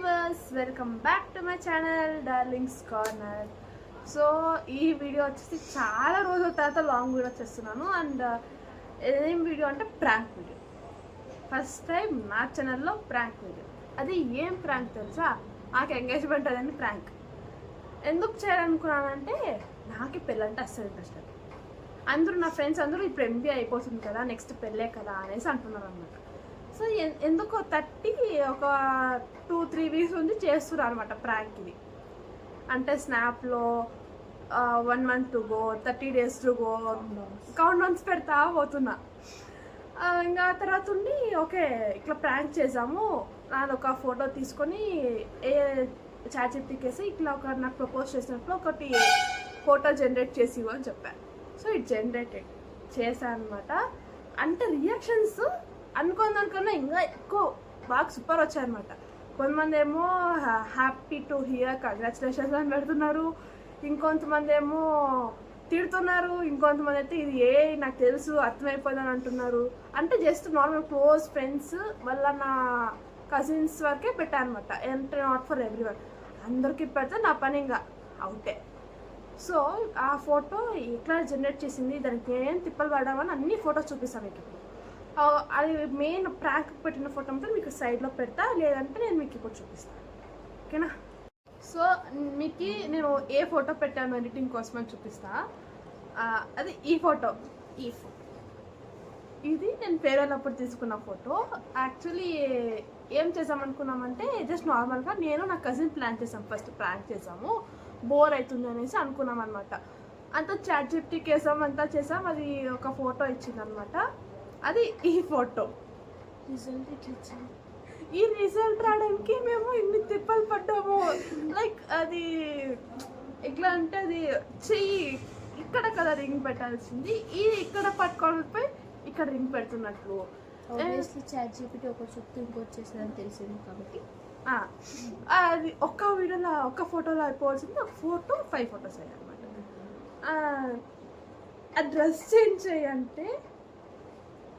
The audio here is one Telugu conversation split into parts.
Viewers, welcome back to my channel darlings corner. So ఈ వీడియో వచ్చేసి చాలా రోజుల తర్వాత లాంగ్ వీడియో చేస్తున్నాను. అండ్ ఏం వీడియో అంటే ప్రాంక్ వీడియో. ఫస్ట్ టైం నా ఛానల్లో ప్రాంక్ వీడియో. అది ఏం ప్రాంక్ తెలుసా? నాకు ఎంగేజ్మెంట్ అదని ప్రాంక్. ఎందుకు చేయాలనుకున్నానంటే నాకు పెళ్ళంటే అస్సలు ఇంట్రెస్ట్ లేదు. అందరూ నా ఫ్రెండ్స్ అందరూ ఇప్పుడు ఎంబీఏ అయిపోతుంది కదా, నెక్స్ట్ పెళ్ళే కదా అనేసి అంటున్నారు అన్నమాట. సో ఎందుకో ఒక 2-3 వీక్స్ నుంచి చేస్తున్నారు అనమాట ప్రాంక్ ఇది. అంటే స్నాప్లో 1 month to go, 30 days to go, count downs పెడతా పోతున్నా. ఇంకా తర్వాత ఉండి ఓకే ఇట్లా ప్రాంక్ చేసాము, నాది ఒక ఫోటో తీసుకొని చాట్‌జిపిటికేసి ఇట్లా నాకు ప్రపోజ్ చేసినప్పుడు ఒకటి ఫోటో జనరేట్ చేసి ఇవ్వు అని చెప్పాను. సో ఇట్ జనరేటెడ్ చేశాను అనమాట. అంటే రియాక్షన్స్ అనుకున్నా ఇంకా ఎక్కువ బాగా సూపర్ వచ్చాయన్నమాట. కొంతమంది ఏమో హ్యాపీ టు హియర్, కంగ్రాచులేషన్స్ అని పెడుతున్నారు, ఇంకొంతమంది ఏమో తిడుతున్నారు, ఇంకొంతమంది అయితే ఇది నాకు తెలుసు అర్థమైపోయిందని అంటున్నారు. అంటే జస్ట్ నార్మల్ క్లోజ్ ఫ్రెండ్స్ వల్ల నా కజిన్స్ వరకే పెట్టాను అనమాట. అంటే నాట్ ఫర్ ఎవ్రీవన్. అందరికీ పెడితే నా పని ఇంకా అవుటే. సో ఆ ఫోటో ఎట్లా జనరేట్ చేసింది, దానికి ఏం తిప్పలు పడ్డామని అన్ని ఫొటోస్ చూపిస్తాను మీకు. అది మెయిన్ ప్రాంక్ పెట్టిన ఫోటో అంటే మీకు సైడ్లో పెడతా, లేదంటే నేను మీకు ఇప్పుడు చూపిస్తాను, ఓకేనా? సో మీకు నేను ఏ ఫోటో పెట్టాను ఎడిటింగ్ కోసం అని చూపిస్తా. అది ఈ ఫోటో ఇది నేను పేరెళ్ళప్పుడు తీసుకున్న ఫోటో. యాక్చువల్లీ ఏం చేసామనుకున్నామంటే జస్ట్ నార్మల్గా నేను నా కజిన్ ప్లాన్ చేసాం. ఫస్ట్ ప్రాంక్ చేసాము, బోర్ అవుతుంది అనేసి అనుకున్నాం అనమాట. అంతా చాట్‌జిపిటికి వేసాం, అంతా చేసాం. అది ఒక ఫోటో ఇచ్చింది అనమాట. అది ఈ ఫోటో. ఈ రిజల్ట్ రావడానికి మేము ఇన్ని తిప్పలు పడ్డాము. లైక్ అది ఎట్లా అంటే అది చెయ్యి ఇక్కడ కదా రింగ్ పెట్టాల్సింది, ఇది ఇక్కడ పట్టుకోకపోయి ఇక్కడ రింగ్ పెడుతున్నట్లు. చాట్‌జిపిటి ఒకటి చెప్తే ఇంకోటి చేసేదని తెలిసింది కాబట్టి అది ఒక్క వీడియోలో ఒక్క ఫోటోలో అయిపోవాల్సింది ఒక 4 to 5 ఫొటోస్ అయ్యాయి అనమాట. ఆ డ్రెస్ చేంజ్ చేయంటే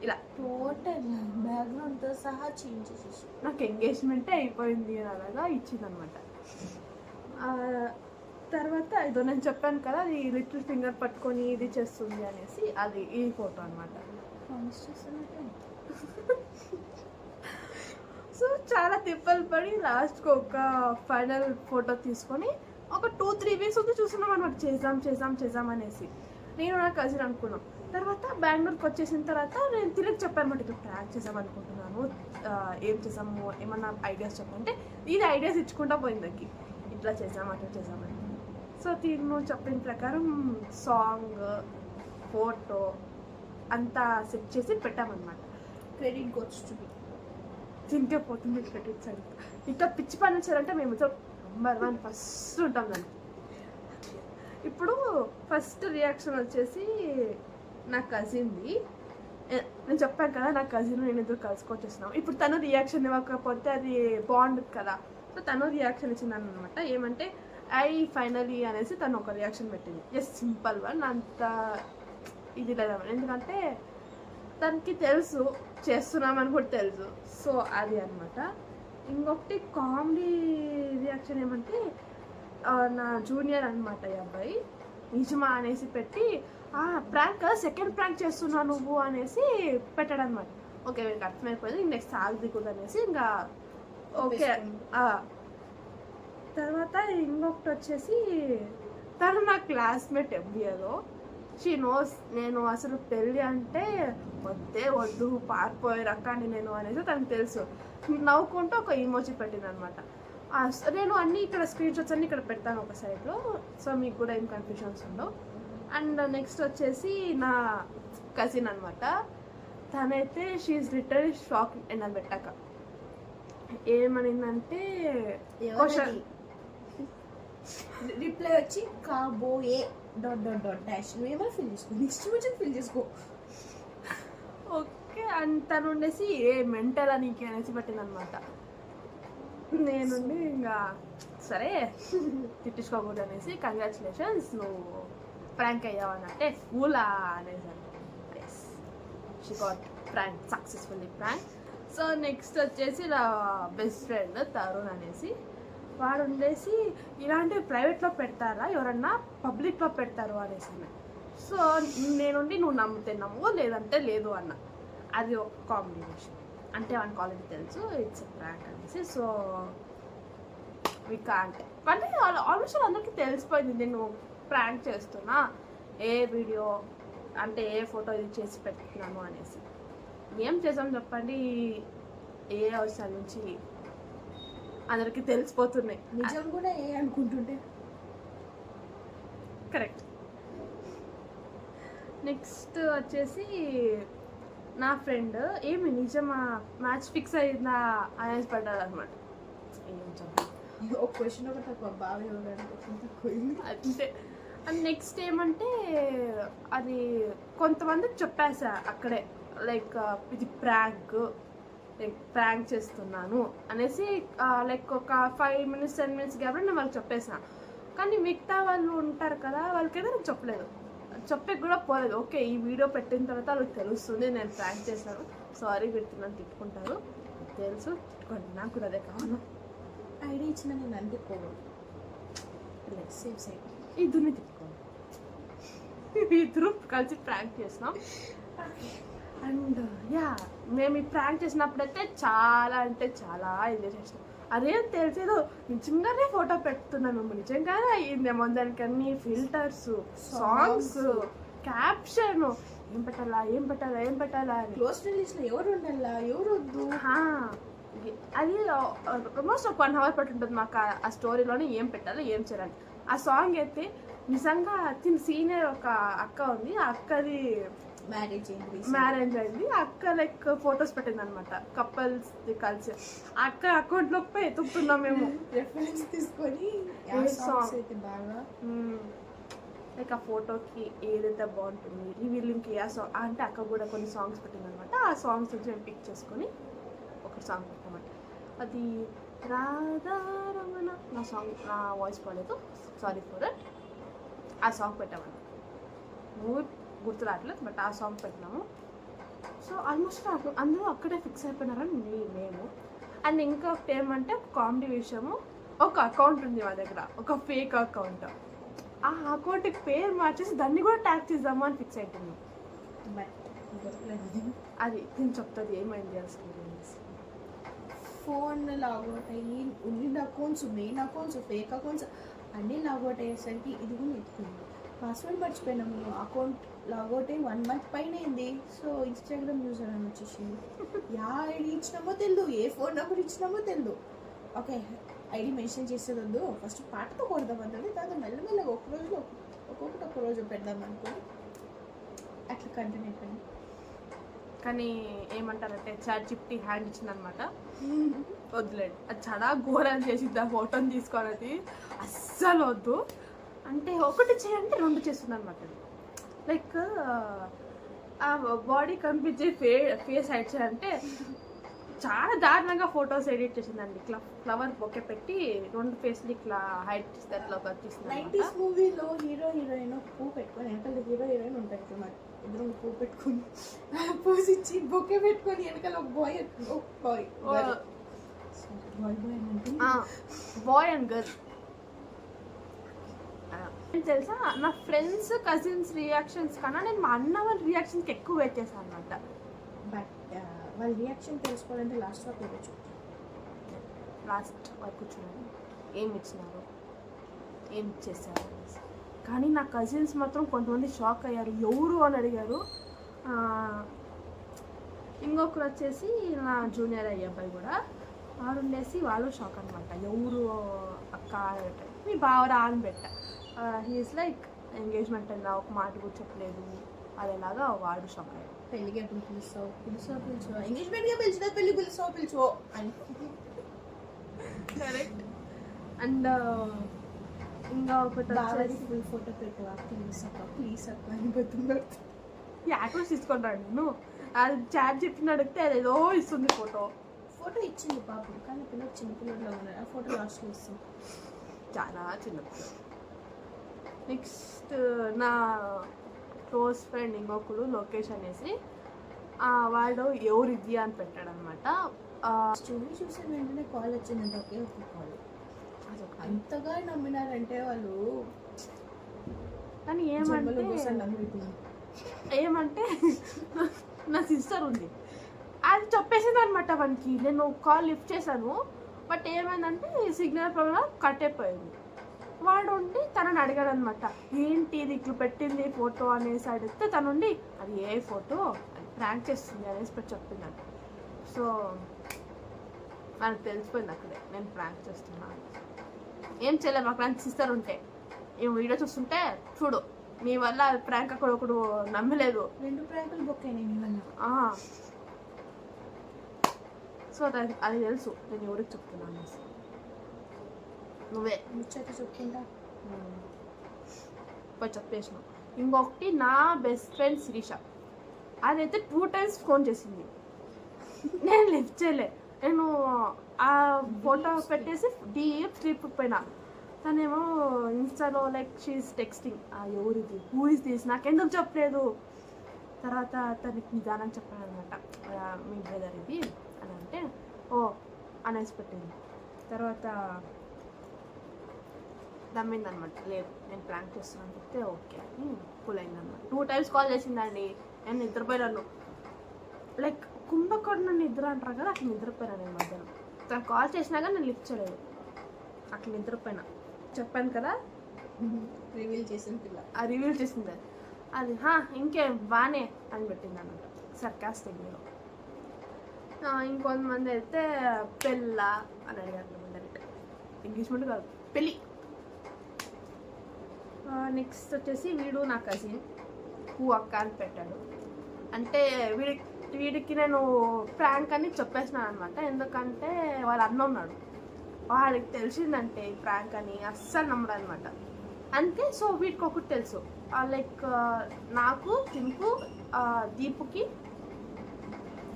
ఇలా టోటల్ బ్యాక్గ్రౌండ్తో సహా చేంజ్ చేసేసి నాకు ఎంగేజ్మెంటే అయిపోయింది అని అలాగా ఇచ్చిందనమాట. తర్వాత ఇదో నేను చెప్పాను కదా, అది లిటిల్ ఫింగర్ పట్టుకొని ఇది చేస్తుంది అనేసి, అది ఈ ఫోటో అనమాట. సో చాలా తిప్పలు పడి లాస్ట్కి ఒక ఫైనల్ ఫోటో తీసుకొని ఒక 2-3 వీక్స్ వద్దు చూస్తున్నాం అనమాట. చేద్దాం అనేసి నేను నా కజిన్ అనుకున్నాం. తర్వాత బెంగళూరుకి వచ్చేసిన తర్వాత నేను తిరిగి చెప్పాను అనమాట, ఇట్లా ప్రాంక్ చేసాం అనుకుంటున్నాను, ఏం చేసాము, ఏమన్నా ఐడియాస్ చెప్పంటే ఇది ఐడియాస్ ఇచ్చుకుంటా పోయిందకి, ఇట్లా చేసాం అట్లా చేసామని. సో తిను చెప్పిన ప్రకారం సాంగ్, ఫోటో అంతా సెట్ చేసి పెట్టామన్నమాట. Credit goes to me. తింటే పోతుంది క్రెడిట్స్ అంటే. ఇంకా పిచ్చి పని వచ్చారంటే మేము నెంబర్ 1 ఫస్ట్ ఉంటాం దాన్ని. ఇప్పుడు ఫస్ట్ రియాక్షన్ వచ్చేసి నా కజిన్ది. నేను చెప్పాను కదా, నా కజిన్ నేను ఇద్దరు కలుసుకొచ్చేస్తున్నాం. ఇప్పుడు తను రియాక్షన్ ఇవ్వకపోతే అది బాగుండదు కదా. సో తను రియాక్షన్ ఇచ్చిందని అనమాట. ఏమంటే ఫైనలీ అనేసి తను ఒక రియాక్షన్ పెట్టింది. జస్ట్ సింపుల్ వన్, అంత ఇది లేదమ్మా. ఎందుకంటే తనకి తెలుసు చేస్తున్నామని కూడా తెలుసు. సో అది అనమాట. ఇంకొకటి కామెడీ రియాక్షన్ ఏమంటే నా జూనియర్ అనమాట ఈ అబ్బాయి, నిజమా అనేసి పెట్టి ప్రాంక్ సెకండ్ ప్రాంక్ చేస్తున్నా నువ్వు అనేసి పెట్టాడు అనమాట. ఓకే వీళ్ళకి అర్థమైపోయింది, నెక్స్ట్ ఆగదికూడదు అనేసి ఇంకా ఓకే. తర్వాత ఇంకొకటి వచ్చేసి తను నా క్లాస్మేట్ ఎంబీఏలో. షీ నోస్ నేను అసలు పెళ్ళి అంటే వద్దు పారిపోయే రకాన్ని నేను అనేసి తనకు తెలుసు. నవ్వుకుంటూ ఒక ఇమోజీ పెట్టింది అనమాట. నేను అన్నీ ఇక్కడ స్క్రీన్ షాట్స్ అన్నీ ఇక్కడ పెడతాను ఒక సైడ్లో, సో మీకు కూడా ఏం కన్ఫ్యూషన్స్ ఉండవు. అండ్ నెక్స్ట్ వచ్చేసి నా కజిన్ అనమాట. తనైతే షీఈస్ లిటరలీ షాక్. నేను పెట్టాక ఏమనిందంటే రిప్లై వచ్చి కాబోయే ... నువ్వేమో ఫిల్ చేసుకో, నెక్స్ట్ కొంచెం ఫిల్ చేసుకో. ఓకే. అండ్ తను ఉండేసి మెంటల్ నీకు అనేసి పెట్టిందనమాట. నేనుండి ఇంకా సరే తిట్టించుకోకూడదు అనేసి కంగ్రాచులేషన్స్ నువ్వు ప్రాంక్ అయ్యావనంటే ఫూలా అనేసి. She got prank successfully prank. So next వచ్చేసి నా బెస్ట్ ఫ్రెండ్ తరుణ్ అనేసి, వాడు ఉండేసి ఇలాంటివి ప్రైవేట్లో పెడతారా ఎవరన్నా పబ్లిక్లో పెడతారు అనేసి. సో నేనుండి నువ్వు నమ్మితే నమ్ము లేదంటే లేదు అన్న. అది ఒక కాంబినేషన్. అంటే వానికి ఆల్రెడీ తెలుసు ఇట్స్ ప్రాంక్ అనేసి. సో అంటే ఆల్మోస్ట్ అందరికీ తెలిసిపోయింది నేను ప్రాంక్ చేస్తున్నా, ఏ వీడియో అంటే ఏ ఫోటో ఇది చేసి పెట్టుకున్నాను అనేసి. ఏం చేసాం చెప్పండి, ఏ అవసరం నుంచి అందరికి తెలిసిపోతున్నాయి. నిజం కూడా ఏ అనుకుంటుంటే కరెక్ట్. నెక్స్ట్ వచ్చేసి నా ఫ్రెండ్ ఏమి నిజమా మ్యాచ్ ఫిక్స్ అయిందా అనేసి పడ్డాడు అనమాట. ఏం చెప్పాలి, ఒక క్వశ్చన్ ఒకటి తక్కువ, బాగా ఎవరు అంతే. అండ్ నెక్స్ట్ ఏమంటే అది కొంతమందికి చెప్పేసా అక్కడే, లైక్ ఇది ప్రాంక్ చేస్తున్నాను అనేసి. లైక్ ఒక 5 minutes 10 minutes కాబట్టి నేను వాళ్ళకి చెప్పేసా. కానీ మిగతా వాళ్ళు ఉంటారు కదా, వాళ్ళకైతే నేను చెప్పలేదు, చెప్పే కూడా పోలేదు. ఓకే ఈ వీడియో పెట్టిన తర్వాత వాళ్ళకి తెలుస్తుంది నేను ప్రాంక్ చేశాను, సారీ పెడుతున్నాను, తిట్టుకుంటారు, తెలుసు, తిట్టుకోండి, నాకు కూడా అదే కావాలి. ఐడియా ఇచ్చిన నేను అందుకోను, సేఫ్ సైడ్ ఇద్దరిని తిట్టుకోండి. ఇద్దరు కలిసి ప్రాంక్ చేసినాం. అండ్ యా మేము ఈ ప్రాంక్ చేసినప్పుడైతే చాలా అంటే చాలా ఎంజాయ్ చేసినాం. అదేం తెలిసేదో నిజంగానే ఫోటో పెడుతున్నాను, నిజంగానే అయ్యిందేమో, దానికన్నీ ఫిల్టర్స్, సాంగ్స్, క్యాప్షన్, ఏం పెట్టాలా అని. క్లోజ్ ఫ్రెండ్స్ లో ఎవరు ఉండాలా ఎవరు వద్దు, అది ఆల్మోస్ట్ ఒక 1 hour పట్టుంటుంది మాకు ఆ స్టోరీలోనే ఏం పెట్టాలో ఏం చేయాలి. ఆ సాంగ్ అయితే నిజంగా తిన సీనియర్ ఒక అక్క ఉంది, ఆ అక్కది మ్యారేజ్ అయింది. అక్క లైక్ ఫొటోస్ పెట్టింది అనమాట, కపుల్స్ కలిసి. అక్క అకౌంట్ లోకి పోయి ఎత్తుకుతున్నాం మేము రెఫరెన్స్ తీసుకొని బాగా లైక్ ఆ ఫోటోకి ఏదైతే బాగుంటుంది రివీలింగ్కి ఆ సాంగ్ అంటే అక్క కూడా కొన్ని సాంగ్స్ పెట్టింది అనమాట. ఆ సాంగ్స్ నుంచి మేము పిక్ చేసుకొని ఒక సాంగ్ పెట్టామంట. అది రాధారమణ నా సాంగ్, నా వాయిస్ పోలేదు, సారీ ఫర్ దట్. ఆ సాంగ్ పెట్టామంట, మూవీ గుర్తు రావట్లేదు, బట్ ఆ సాంగ్ పెట్టినాము. సో ఆల్మోస్ట్ అందరూ అక్కడే ఫిక్స్ అయిపోయినారని మేము. అండ్ ఇంకొకటి ఏమంటే కామెడీ విషయము, ఒక అకౌంట్ ఉంది మా దగ్గర, ఒక ఫేక్ అకౌంట్. ఆ అకౌంట్కి పేరు మార్చేసి దాన్ని కూడా ట్యాగ్ చేద్దాము అని ఫిక్స్ అయిపోయింది. అది నేను చెప్తుంది ఏమైంది అసలు. ఫోన్ లాగౌట్ అయ్యి ఉన్న accounts, main accounts, fake accounts అన్నీ లాగౌట్ అయ్యేసరికి ఇది కూడా ఎత్తుకుంది. పాస్వర్డ్ మర్చిపోయినాము, అకౌంట్ లాగౌట్ అయ్యి 1 month పైన అయింది. సో ఇన్స్టాగ్రామ్ యూజర్ అని వచ్చేసింది. యా ఐడి ఇచ్చినామో తెలియదు, ఏ ఫోన్ నెంబర్ ఇచ్చినామో తెలియదు. ఓకే ఐడి మెన్షన్ చేసేది వద్దు, ఫస్ట్ పాటతో కొడదాం అన్నది, తర్వాత మెల్లమెల్లగా ఒక్కొక్క రోజు పెడదాం అనుకోని అట్లా కంటిన్యూ అయిపోయింది. కానీ ఏమంటారంటే ChatGPT హ్యాండ్ ఇచ్చిందనమాట, వద్దులేండి, అది చాలా ఘోరం చేసింది. ఆ ఫోటోని తీసుకొని అస్సలు వద్దు అంటే, ఒకటి చేయంటే 2 చేస్తుంది అనమాట. లైక్ ఆ బాడీ కనిపించే ఫేస్ హైడ్ చేయాలంటే చాలా దారుణంగా ఫొటోస్ ఎడిట్ చేసిందండి. ఇట్లా ఫ్లవర్ బొకే పెట్టి 2 ఫేస్లు ఇట్లా హైడ్ చేస్తే అట్లా వచ్చేసింది. 90s మూవీలో హీరో హీరోయిన్ పువ్వు పెట్టుకొని, వెనకాల హీరో హీరోయిన్ ఉంటారు మరి, ఇద్దరు పువ్వు పెట్టుకొని పూసి ఇచ్చి బొకే పెట్టుకొని వెనకాల ఒక బాయ్ అండ్ గర్ల్. తెలుసా నా ఫ్రెండ్స్ కజిన్స్ రియాక్షన్స్ కన్నా నేను మా అన్న వాళ్ళ రియాక్షన్కి ఎక్కువ వెయిట్ చేశాను అనమాట. బట్ వాళ్ళ రియాక్షన్ తెలుసుకోవాలంటే లాస్ట్ వరకు కూర్చున్నాను, ఏమి ఇచ్చినారు, ఏం ఇచ్చేసారు అనేసి. కానీ నా కజిన్స్ మాత్రం కొంతమంది షాక్ అయ్యారు, ఎవరు అని అడిగారు. ఇంకొకరు వచ్చేసి నా జూనియర్ అబ్బాయి కూడా, వాడు ఉండేసి వాళ్ళు షాక్ అనమాట, ఎవరు అక్క మీ బావరా అని పెట్ట. హీఈస్ లైక్ ఎంగేజ్మెంట్ అన్నా ఒక మాట కూడా చెప్పలేదు, అదేలాగా వాడు షాక్ అయ్యాడు. పెళ్ళికి ఎప్పుడు పిలుస్తావు ఎంగేజ్మెంట్గా పిలిచినా పెళ్ళి పిలుచో అని. కరెక్ట్. అండ్ ఇంకా ఒకటి ఫుల్ ఫోటో పెట్టవా ప్లీజ్ అక్క అని బతున్నారు. యాక్టర్స్ తీసుకుంటాడు నువ్వు, అది చాట్ చెప్పిన అడిగితే అదేదో ఇస్తుంది ఫోటో ఇచ్చింది పాపం, కానీ పిల్లలు చిన్న పిల్లల్లో ఉన్నారు, ఆ ఫోటో లాస్ట్లో ఇస్తాం, చాలా చిన్న పిల్లలు. నెక్స్ట్ నా క్లోజ్ ఫ్రెండ్ ఇంకొకడు లోకేష్ అనేసి, వాడు ఎవరిది అని పెట్టాడు అనమాట. స్టోరీ చూసిన వెంటనే కాల్ వచ్చిందంటే ఒకే ఒక కాల్. అంతగా నమ్మినారంటే వాళ్ళు కానీ జన్మలో ఒకసారి నమ్మిపోయింది. ఏమంటే నా సిస్టర్ ఉంది, అది చెప్పేసింది అనమాట వానికి. నేను కాల్ లిఫ్ట్ చేశాను, బట్ ఏమైందంటే సిగ్నల్ ప్రాబ్లం కట్ అయిపోయింది. వాడు ఉండి తనని అడిగాడు అనమాట, ఏంటి ఇది ఇట్లా పెట్టింది ఫోటో అనేసి అడిగితే తనుండి అది ఏ ఫోటో అది ప్రాంక్ చేస్తుంది అనేసి చెప్పిందంట. సో నాకు తెలిసిపోయింది అక్కడే నేను ప్రాంక్ చేస్తున్నాను. ఏం చేయలేదు, మాకు ప్రాంక్ సిస్టర్ ఉంటే ఏం వీడియో చూస్తుంటే చూడు మీ వల్ల ప్రాంక్ అక్కడ ఒకడు నమ్మలేదు, 2 ప్రాంకులు బొక్ అయినాయి నీ వల్ల. సో అది తెలుసు నేను ఎవరికి చెప్తున్నాను అనేసి. నువ్వే ముచ్చట చెప్తుంటా పోయి చెప్పేసినావు. ఇంకొకటి నా బెస్ట్ ఫ్రెండ్ శిరీష, అదైతే 2 times ఫోన్ చేసింది, నేను లిఫ్ట్ చేయలే. నేను ఆ ఫోటో పెట్టేసి డీప్ స్లీప్ పోయినా, తనేమో ఇన్స్టాలో లైక్ షీఈస్ టెక్స్టింగ్ ఎవరిది హూ ఇస్ దిస్ నాకెందుకు చెప్పలేదు. తర్వాత తనకి నిదానం చెప్పాను అనమాట, మీ బ్రదర్ ఇది అని అంటే ఓ అనేసి పెట్టింది. తర్వాత నమ్మిందనమాట, లేదు నేను ప్రాంక్ చేస్తున్నాను చెప్తే ఓకే అని కూల్ అయిందనమాట. 2 times కాల్ చేసిందండి, నేను నిద్రపోయాను. లైక్ కుంభకర్ణ నిద్ర అంటారు కదా, అట్లా నిద్రపోయాను నేను మధ్యాహ్నం. తను కాల్ చేసినా కానీ నేను లిఫ్ట్ చేయలేదు, అట్లా నిద్రపోయినా. చెప్పాను కదా రివీల్ చేసిన పిల్ల, రివీల్ చేసింది అది. ఇంకేం బానే అని పెట్టింది అనమాట, సర్కాస్టిక్లో. ఇంకొంతమంది అయితే పెళ్ళ అని అడిగారు డైరెక్ట్, ఎంగేజ్మెంట్ కాదు పెళ్ళి. నెక్స్ట్ వచ్చేసి వీడు నా కజిన్ హూ అక్క అని పెట్టాడు. అంటే వీడికి నేను ప్రాంక్ అని చెప్పేసినాను అనమాట, ఎందుకంటే వాళ్ళ అన్న ఉన్నాడు, వాడికి తెలిసిందంటే ప్రాంక్ అని అస్సలు నమ్మడు అనమాట. అంతే. సో వీడికి ఒకటి తెలుసు, లైక్ నాకు సింకు దీపుకి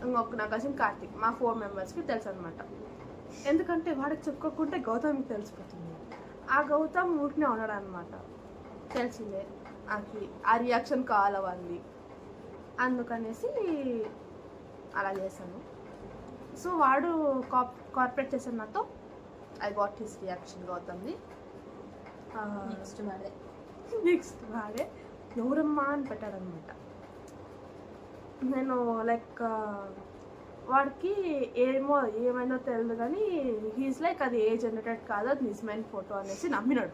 ఇంకొక నా కజిన్ కార్తిక్, మా 4 members తెలుసు అనమాట. ఎందుకంటే వాడికి చెప్పుకోకుంటే గౌతమ్కి తెలిసిపోతుంది. ఆ గౌతమ్ ఊరికనే ఉన్నాడు అనమాట, తెలిసిందే నాకు ఆ రియాక్షన్ కావాలి వాళ్ళది, అందుకనేసి అలా చేశాను. సో వాడు కార్పొరేట్ చేశాను నాతో, ఐ గాట్ హిస్ రియాక్షన్ గౌతమ్ది. నెక్స్ట్ వాడే ఎవరమ్మా అని పెట్టాడనమాట. నేను లైక్ వాడికి ఏమైందో తెలియదు కానీ హీస్ లైక్ అది ఏ జనరేటెడ్ కాదు, అది నిజమైన ఫోటో అనేసి నమ్మినాడు.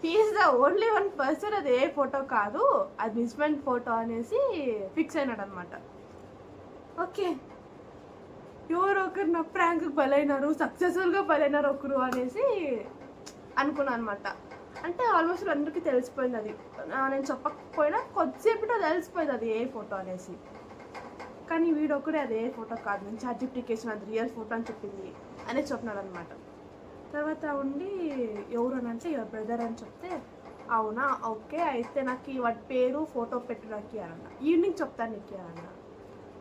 హీఈస్ ద ఓన్లీ 1 person అది ఏ ఫోటో కాదు అది నిజమైన ఫోటో అనేసి ఫిక్స్ అయినాడు అనమాట. ఓకే ఎవరు ఒకరు నా ప్రాంక్ బలైనారు, సక్సెస్ఫుల్గా బలైనారు ఒకరు అనేసి అనుకున్నాను అనమాట. అంటే ఆల్మోస్ట్ అందరికీ తెలిసిపోయింది అది, నేను చెప్పకపోయినా కొద్దిసేపుతో తెలిసిపోయింది అది ఏ ఫోటో అనేసి. కానీ వీడొక్కడే అది ఏ ఫోటో కాదు, నేను సర్టిఫికేషన్ అది రియల్ ఫోటో అని చెప్పింది అనేసి చెప్పినాడు అనమాట. తర్వాత ఉండి ఎవరు అని అంటే యువర్ బ్రదర్ అని చెప్తే అవునా ఓకే అయితే నాకు వాడి పేరు ఫోటో పెట్టు నాకు అన్న, ఈవినింగ్ చెప్తాను నీకు అన్న.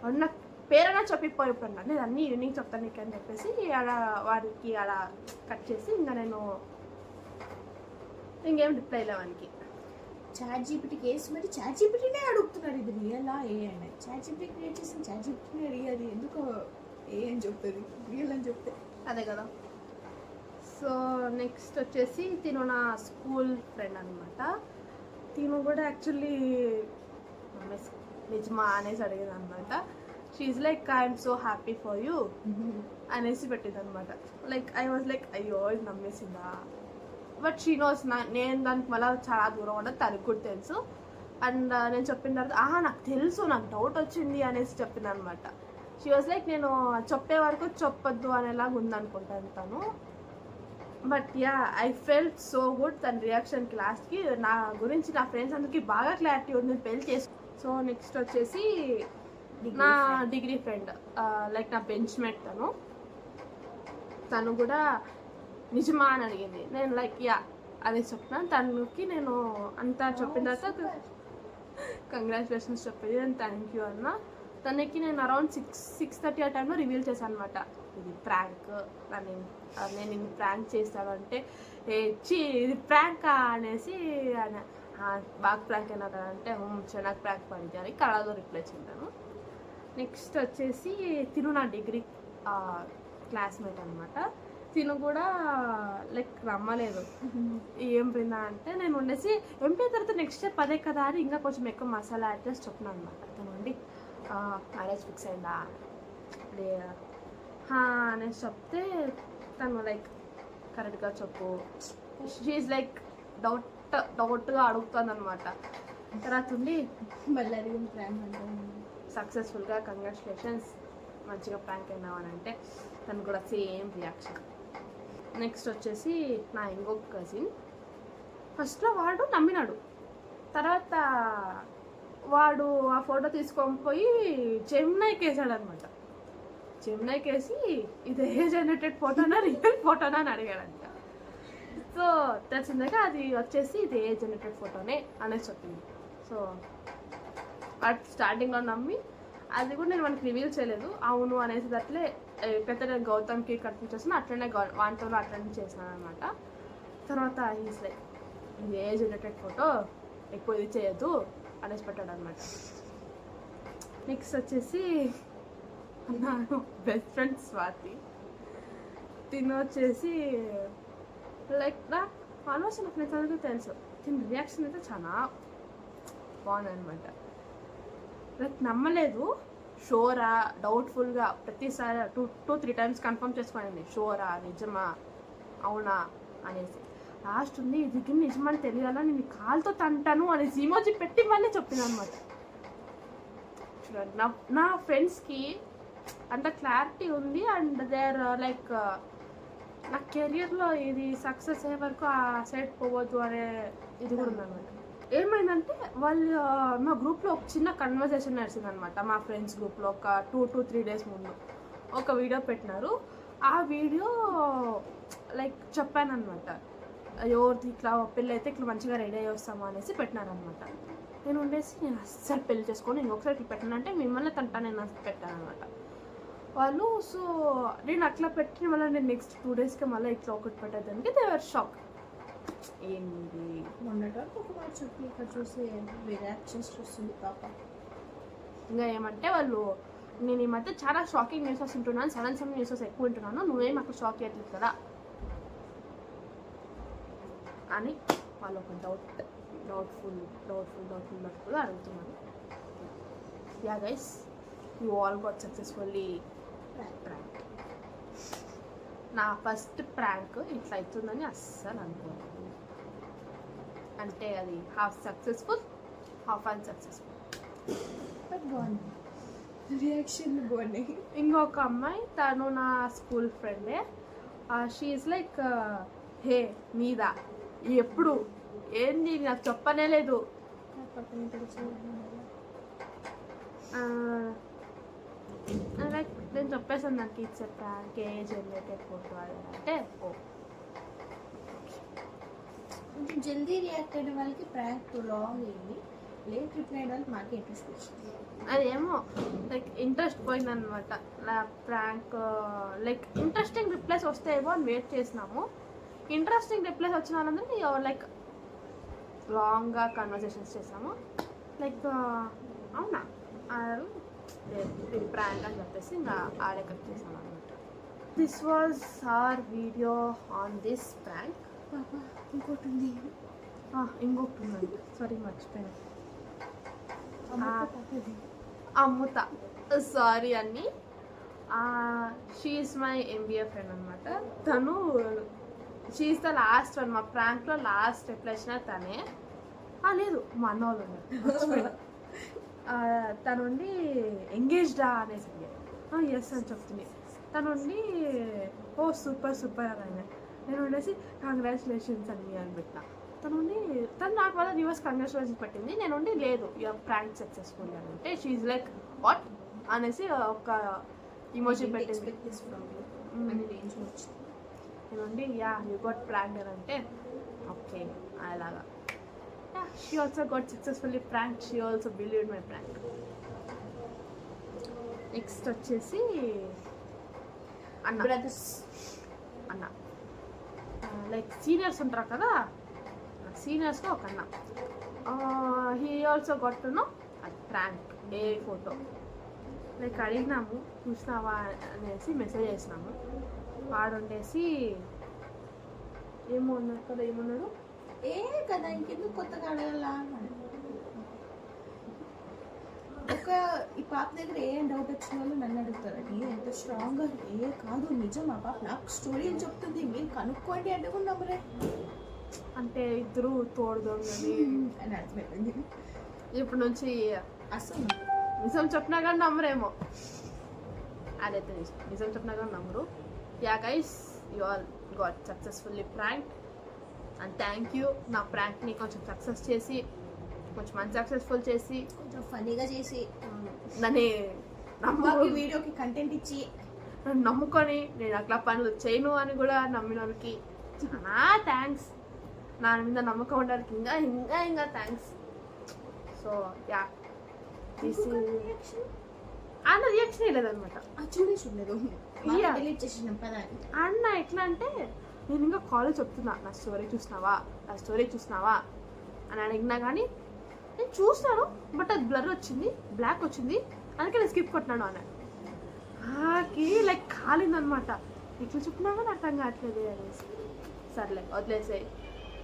వాడు నాకు పేరైనా చెప్పిపోయి ఇప్పుడు నేను అన్నీ ఈవినింగ్ చెప్తాను నీకు అని చెప్పేసి అలా వాడికి అలా కట్ చేసి ఇంకా నేను ఇంకేం రిప్లై లేవానికి. చాట్ జీపీటీ కేసు మరి చాట్ జీపీటీనే అడుగుతున్నారు, ఇది రియలా ఏ అని. చాట్ జీపీటీ క్రియేట్ చేసిన చాట్ జీపీటీనే అడిగేది, ఎందుకు ఏ అని చెప్తుంది రియల్ అని చెప్తే అదే కదా. సో నెక్స్ట్ వచ్చేసి తిను నా స్కూల్ ఫ్రెండ్ అనమాట. తిను కూడా యాక్చువల్లీ నిజమా అనేసి అడిగేది అనమాట. She like I'm so happy for you అనేసి పెట్టింది అనమాట. లైక్ ఐ వాజ్ లైక్ అయ్యో ఇది నమ్మేసిందా, బట్ షీ నోస్ నేను దానికి మళ్ళీ చాలా దూరం ఉండదు, తనకు కూడా తెలుసు. అండ్ నేను చెప్పిన తర్వాత నాకు తెలుసు నాకు డౌట్ వచ్చింది అనేసి చెప్పింది అనమాట. షీ వాజ్ లైక్ నేను చెప్పే వరకు చెప్పొద్దు అనేలాగా ఉందనుకుంటాను తను. But yeah I felt so good తన రియాక్షన్కి. లాస్ట్కి నా గురించి నా ఫ్రెండ్స్ అందరికీ బాగా క్లారిటీ ఉంది పెళ్లి చేసి. సో నెక్స్ట్ వచ్చేసి నా డిగ్రీ ఫ్రెండ్ లైక్ నా బెంచ్ మేట్ తను కూడా నిజమా అని అడిగింది. నేను లైక్ యా అని చెప్పినాను. తనకి నేను అంతా చెప్పిన తర్వాత కంగ్రాచులేషన్స్ చెప్పేది, నేను థ్యాంక్ యూ అన్న. తనకి నేను అరౌండ్ 6:30 ఆ టైంలో రివీల్ చేశాను అనమాట, ఇది ప్రాంక్ నేను ఇది ప్రాంక్ చేస్తాను అంటే ఇది ప్రాంకా అనేసి బాగా ప్రాంక్ అయినా కదా అంటే నాకు ప్రాంక్ పడింది అని కళలో రిప్లై చేశాను. నెక్స్ట్ వచ్చేసి తిను నా డిగ్రీ క్లాస్మేట్ అనమాట. తిను కూడా లైక్ నమ్మలేదు. ఏం పోయిందా అంటే నేను ఉండేసి ఎంపీ తర్వాత నెక్స్ట్ స్టెప్ అదే కదా అని ఇంకా కొంచెం ఎక్కువ మసాలా యాడ్ చేసి చెప్పినాను అనమాట. తను ఉండి మ్యారేజ్ ఫిక్స్ అయిందా లేదా అనేసి చెప్తే తను లైక్ కరెక్ట్గా చెప్పు, షీఈ్ లైక్ డౌట్గా అడుగుతుంది అనమాట. తర్వాత ఉండి మళ్ళీ అడిగిన ప్రాంక్ అంటే సక్సెస్ఫుల్గా కంగ్రాచులేషన్స్ మంచిగా ప్రాంక్ అయినావు అని అంటే తను కూడా సేమ్ రియాక్షన్. నెక్స్ట్ వచ్చేసి నా ఇంకొక కజిన్. ఫస్ట్లో వాడు నమ్మినాడు, తర్వాత వాడు ఆ ఫోటో తీసుకొని పోయి జెమినైకి వేసాడు అనమాట. జెమినైకి వేసి ఇది ఏ జనరేటెడ్ ఫోటోనా రియల్ ఫోటోనా అని అడిగాడంట. సో తెలిసిందాక అది వచ్చేసి ఇది ఏ జనరేటెడ్ ఫోటోనే అనేసి చెప్పింది. సో వాడు స్టార్టింగ్లో నమ్మి అది కూడా నేను మనకి రివీల్ చేయలేదు, అవును అనేసి అట్లే ఎప్పుడైతే నేను గౌతమ్కి కంటిన్యూ చేస్తాను అట్లనే వాటితో అటెండ్ చేశాను అనమాట. తర్వాత ఈజ్ లైక్ ఇది ఏ జనరేటెడ్ ఫోటో ఎక్కువ ఇది చేయొద్దు అనేసి పెట్టాడు అనమాట. నెక్స్ట్ వచ్చేసి నా బెస్ట్ ఫ్రెండ్ స్వాతి. తిను వచ్చేసి లైక్ నాకు ఆల్మోస్ట్ నా ఫ్రెండ్స్ అందరికీ తెలుసు. తిని రియాక్షన్ అయితే చాలా బాగుంది అనమాట. లైక్ నమ్మలేదు, షోరా డౌట్ఫుల్గా ప్రతిసారి 2-3 టైమ్స్ కన్ఫర్మ్ చేసుకోండి షోరా నిజమా అవునా అనేసి. లాస్ట్ ఉంది ఇది నిజమని తెలియాలా నేను కాలుతో తంటాను అనేసి ఈమోజీ పెట్టి మళ్ళీ చెప్పింది అనమాట. చూడండి నా ఫ్రెండ్స్కి అంత క్లారిటీ ఉంది అండ్ దేర్ లైక్ నా కెరియర్లో ఇది సక్సెస్ అయ్యే వరకు ఆ సైడ్ పోవద్దు అనే ఇది కూడా ఉందన్నమాట. ఏమైందంటే వాళ్ళు మా గ్రూప్లో ఒక చిన్న కన్వర్సేషన్ నడిచింది అనమాట. మా ఫ్రెండ్స్ గ్రూప్లో ఒక 2-3 డేస్ ముందు ఒక వీడియో పెట్టినారు. ఆ వీడియో లైక్ చెప్పాను అనమాట, ఎవరిది ఇట్లా పెళ్ళి అయితే ఇట్లా మంచిగా రెడీ అయ్యి వస్తాము అనేసి పెట్టినారనమాట. నేను ఉండేసి నేను అస్సలు పెళ్లి చేసుకొని ఇంకొకసారి ఇట్లా పెట్టానంటే మిమ్మల్ని తంటా నేను పెట్టాను అనమాట వాళ్ళు. సో నేను అట్లా పెట్టిన వల్ల నేను నెక్స్ట్ 2 డేస్కి మళ్ళీ ఇట్లా ఒకటి పెట్టేదానికి దే ఆర్ షాక్. ఏంటి మొన్నటి వరకు ఒక మాట చెప్పి ఇక్కడ చూసి రియాక్షన్స్ చూస్తుంది పాప. ఇంకా ఏమంటే వాళ్ళు నేను ఈ మధ్య చాలా షాకింగ్ న్యూసెస్ ఉంటున్నాను, సడన్ న్యూసెస్ ఎక్కువ ఉంటున్నాను, నువ్వేం అక్కడ షాక్ అయ్యట్లేదు కదా అని వాళ్ళు ఒక డౌట్ఫుల్ అడుగుతున్నారు. Yeah guys, you all got successfully prank. నా ఫస్ట్ ప్రాంక్ ఇట్లా అవుతుందని అస్సలు అనుకోను. అంటే అది హాఫ్ సక్సెస్ఫుల్ హాఫ్ అన్సక్సెస్ఫుల్. బాగుంది, రియాక్షన్ బాగున్నాయి. ఇంకొక అమ్మాయి తను నా స్కూల్ ఫ్రెండే. షీఈస్ లైక్ హే నీదా ఎప్పుడు ఏంది నాకు చెప్పనే లేదు. లైక్ నేను చెప్పేసాను నాకు it's prank a generated photo అంటే ఓ జల్దీ రియాక్ట్ అయిన వాళ్ళకి ప్రాంక్ లాంగ్ అయింది, లేట్ రిప్లై అయిన వాళ్ళకి మాకే ఇంట్రెస్ట్ వచ్చింది. అదేమో లైక్ ఇంట్రెస్ట్ పోయిందనమాట. ప్రాంక్ లైక్ ఇంట్రెస్టింగ్ రిప్లైస్ వస్తాయేమో అని వెయిట్ చేసినాము. ఇంట్రెస్టింగ్ రిప్లైస్ వచ్చిన వాళ్ళందరూ లైక్ లాంగ్గా కన్వర్సేషన్స్ చేసాము. లైక్ అవునా ప్రాంక్ అని చెప్పేసి ఇంకా ఆడే కట్ చేసాము అనమాట. This was our video on this prank. ఇంకోటి ఉంది, ఇంకొకటి ఉందండి, సారీ మర్చిపోయాను. అమ్ముత సారీ అన్ని. షీఈస్ మై ఎంబీఏ ఫ్రెండ్ అనమాట. తను షీఈస్ ద లాస్ట్ వన్. మా ప్రాంక్లో లాస్ట్ రిప్లై ఇచ్చిన తనే. లేదు మా అన్న వాళ్ళు ఉన్నారు. తనుండి ఎంగేజ్డా అనేసి ఎస్ అని చెప్తుంది. తనుండి ఓ సూపర్ అని నేను ఉండేసి కంగ్రాచులేషన్స్ అని పెట్టిన. తను నాకు వల్ల రివర్స్ కంగ్రాచులేషన్స్ పెట్టింది. నేను ఉండి లేదు యువర్ ప్రాంక్ సక్సెస్ఫుల్ అని అంటే షీఈ్ లైక్ వాట్ అనేసి ఒక ఇమోజీ పెట్టింది. నేనుండి యా యూ గోట్ ప్రాంక్ అని అంటే ఓకే అలాగా. She also got successfully prank. She also believed my prank. Next వచ్చేసి అన్న లైక్ సీనియర్స్ ఉంటారు కదా, సీనియర్స్లో ఒక అన్న. He also got to know అది ప్రాంక్ ఏ ఫోటో లైక్ అడిగినాము చూసినావా అనేసి మెసేజ్ చేసినాము. వాడు ఉండేసి ఏమో అన్నాడు కదా, ఏమన్నాడు ఏ కదా ఇంకెందుకు కొత్తగా అడగాల. ఒక ఈ పాప దగ్గర ఏం డౌట్ వచ్చిన వాళ్ళు నన్ను అడుగుతారండి, ఎంత స్ట్రాంగ్గా కాదు నిజం ఆ పాప నాకు స్టోరీ అని చెప్తుంది, మీరు కనుక్కోండి అంటే కూడా నమ్మరే. అంటే ఇద్దరు తోడుదోండి అని అర్థమైంది. ఇప్పటి నుంచి అసలు నిజం చెప్పినా కానీ నమ్మరేమో. అదైతే నిజం చెప్పినా కానీ నమ్మరు. Yeah guys, you all got successfully prank and thank you. నా ప్రాంక్ని కొంచెం సక్సెస్ చేసి, కొంచెం మంచి సక్సెస్ఫుల్ చేసి, కొంచెం ఫనీగా చేసి నన్ను వీడియోకి కంటెంట్ ఇచ్చి నన్ను నమ్ముకొని నేను అట్లా పనులు చేయను అని కూడా నమ్మినోళ్ళకి చాలా థ్యాంక్స్. నా మీద నమ్మకం ఉండడానికి ఇంకా ఇంకా ఇంకా థ్యాంక్స్. సో యా, అన్న రియాక్షన్ లేదనమాట. చూడలేదు Yeah. డిలీట్ చేసిన పదాన్ని. అన్న ఎట్లా అంటే, నేను ఇంకా కాలేజ్ చెప్తున్నా, నా స్టోరీ చూసినావా అని అడిగినా కానీ నేను చూసినాను, బట్ అది బ్లర్ వచ్చింది, బ్లాక్ వచ్చింది, అందుకే నేను స్కిప్ కొట్టినాను అన్న. నాకి లైక్ కాలిందనమాట. ఇట్లా చెప్పినా కానీ అర్థం కావట్లేదు అనేసి, సర్లే వదిలేసాయి,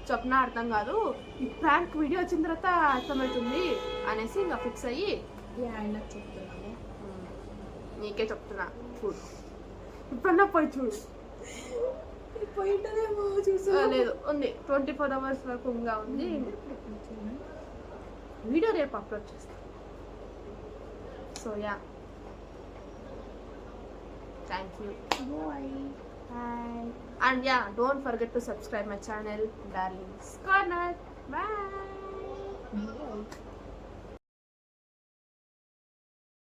చెప్పినా అర్థం కాదు, ఈ ప్రాంక్ వీడియో వచ్చిన తర్వాత అర్థమవుతుంది అనేసి ఇంకా ఫిక్స్ అయ్యి ఆయనకు చెప్తున్నాను, నీకే చెప్తున్నా చూడు, ఇప్పుడన్నా పోయి చూడు. పోయింటదేమో చూసా. లేదు, ఉంది 24 hours వరకు ఇంకా ఉంది. వీడియో రేపు అప్లోడ్ చేస్తాను. So yeah, thank you. Bye. And yeah, don't forget to subscribe my channel, Darling's Corner. Bye.